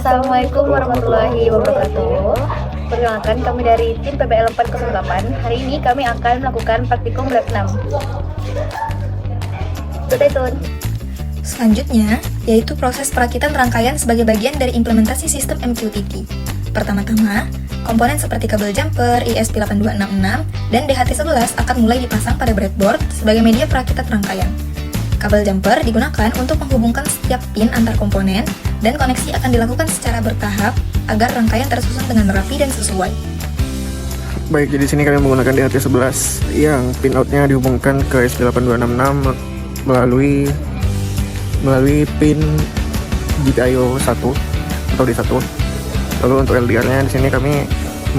Assalamualaikum warahmatullahi wabarakatuh. Perkenalkan, kami dari tim PBL 408. Hari ini kami akan melakukan praktikum lab 6. Stay tune. Selanjutnya, yaitu proses perakitan rangkaian sebagai bagian dari implementasi sistem MQTT. Pertama-tama, komponen seperti kabel jumper, ESP8266, dan DHT11 akan mulai dipasang pada breadboard sebagai media perakitan rangkaian. Kabel jumper digunakan untuk menghubungkan setiap pin antar komponen, dan koneksi akan dilakukan secara bertahap agar rangkaian tersusun dengan rapi dan sesuai. Baik, jadi sini kami menggunakan DHT11 yang pin outnya dihubungkan ke ESP8266 melalui pin GPIO 1 atau D1. Lalu untuk LDR-nya di sini kami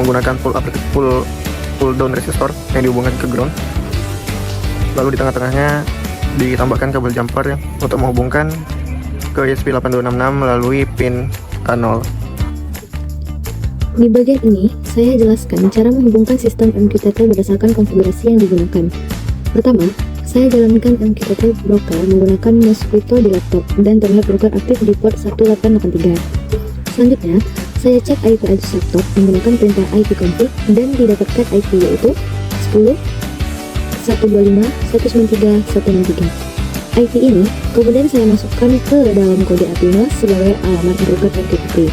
menggunakan pull down resistor yang dihubungkan ke ground. Lalu di tengah-tengahnya ditambahkan kabel jumper untuk menghubungkan ke ESP8266 melalui pin A0. Di bagian ini, saya jelaskan cara menghubungkan sistem MQTT berdasarkan konfigurasi yang digunakan. Pertama, saya jalankan MQTT broker menggunakan Mosquito di laptop dan terlihat broker aktif di port 1883. Selanjutnya, saya cek IP address laptop menggunakan perintah ipconfig dan didapatkan IP yaitu 10 125 193 163. IP ini kemudian saya masukkan ke dalam kode API sebagai alamat broker MQTT.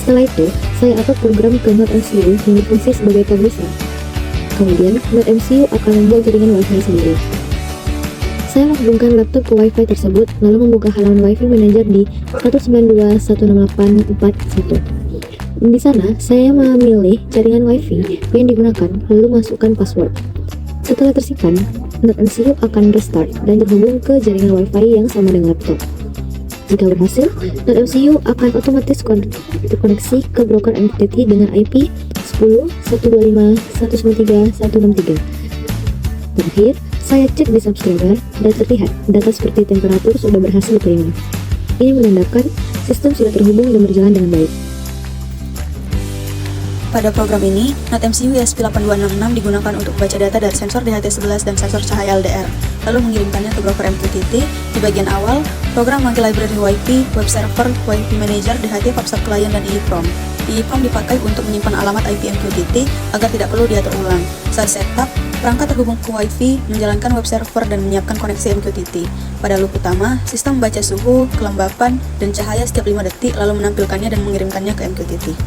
Setelah itu, saya upload program ke NodeMCU yang berfungsi sebagai publisher. Kemudian, NodeMCU akan membuat jaringan Wi-Fi sendiri. Saya menghubungkan laptop ke Wi-Fi tersebut, lalu membuka halaman Wi-Fi Manager di 192.168.41. Di sana, saya memilih jaringan Wi-Fi yang digunakan, lalu masukkan password. Setelah tersimpan, NodeMCU akan restart dan terhubung ke jaringan Wi-Fi yang sama dengan laptop. Jika berhasil, NodeMCU akan otomatis terkoneksi ke broker MQTT dengan IP 10 125 193 163. Terakhir, saya cek di subscriber dan terlihat data seperti temperatur sudah berhasil diterima. Ini menandakan sistem sudah terhubung dan berjalan dengan baik. Pada program ini, NodeMCU ESP8266 digunakan untuk membaca data dari sensor DHT11 dan sensor cahaya LDR, lalu mengirimkannya ke broker MQTT. Di bagian awal, program memanggil library Wi-Fi, web server, Wi-Fi manager, DHT, PubSub client, dan EEPROM. EEPROM dipakai untuk menyimpan alamat IP MQTT agar tidak perlu diatur ulang. Saat setup, perangkat terhubung ke Wi-Fi, menjalankan web server, dan menyiapkan koneksi MQTT. Pada loop utama, sistem membaca suhu, kelembapan, dan cahaya setiap 5 detik, lalu menampilkannya dan mengirimkannya ke MQTT.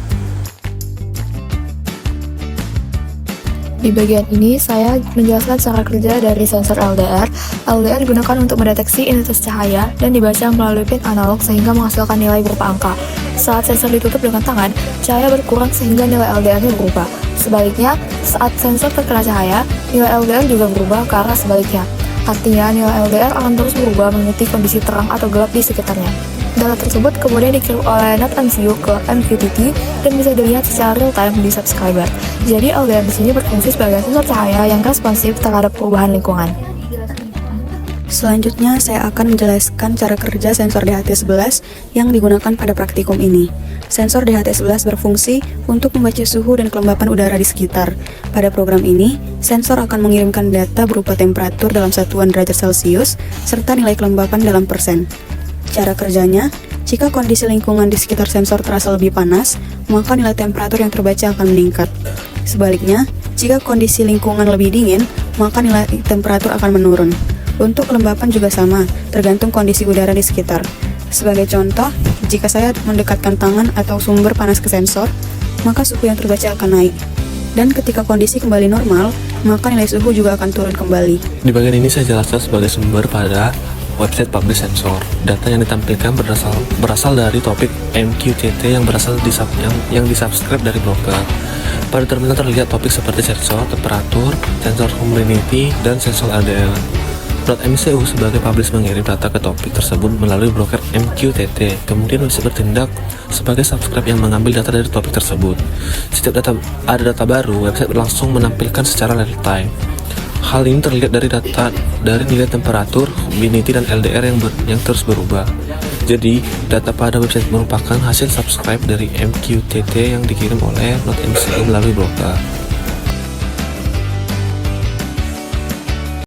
Di bagian ini, saya menjelaskan cara kerja dari sensor LDR. LDR digunakan untuk mendeteksi intensitas cahaya dan dibaca melalui pin analog sehingga menghasilkan nilai berupa angka. Saat sensor ditutup dengan tangan, cahaya berkurang sehingga nilai LDR-nya berubah. Sebaliknya, saat sensor terkena cahaya, nilai LDR juga berubah ke arah sebaliknya. Artinya, nilai LDR akan terus berubah mengikuti kondisi terang atau gelap di sekitarnya. Data tersebut kemudian dikirim oleh NodeMCU ke MQTT dan bisa dilihat secara real-time di subscriber. Jadi LDR di sini berfungsi sebagai sensor cahaya yang responsif terhadap perubahan lingkungan. Selanjutnya, saya akan menjelaskan cara kerja sensor DHT11 yang digunakan pada praktikum ini. Sensor DHT11 berfungsi untuk membaca suhu dan kelembapan udara di sekitar. Pada program ini, sensor akan mengirimkan data berupa temperatur dalam satuan derajat Celcius serta nilai kelembapan dalam persen. Cara kerjanya, jika kondisi lingkungan di sekitar sensor terasa lebih panas, maka nilai temperatur yang terbaca akan meningkat. Sebaliknya, jika kondisi lingkungan lebih dingin, maka nilai temperatur akan menurun. Untuk kelembapan juga sama, tergantung kondisi udara di sekitar. Sebagai contoh, jika saya mendekatkan tangan atau sumber panas ke sensor, maka suhu yang terbaca akan naik. Dan ketika kondisi kembali normal, maka nilai suhu juga akan turun kembali. Di bagian ini saya jelaskan sebagai sumber pada website publish sensor. Data yang ditampilkan berasal dari topik MQTT yang disubscribe dari broker. Pada terminal terlihat topik seperti sensor temperatur, sensor humidity, dan sensor LDR. NodeMCU sebagai publish mengirim data ke topik tersebut melalui broker MQTT. Kemudian website bertindak sebagai subscribe yang mengambil data dari topik tersebut. Setiap ada data baru, website langsung menampilkan secara real time. Hal ini terlihat dari data dari nilai temperatur, humidity, dan LDR yang terus berubah. Jadi, data pada website merupakan hasil subscribe dari MQTT yang dikirim oleh NodeMCU melalui broker.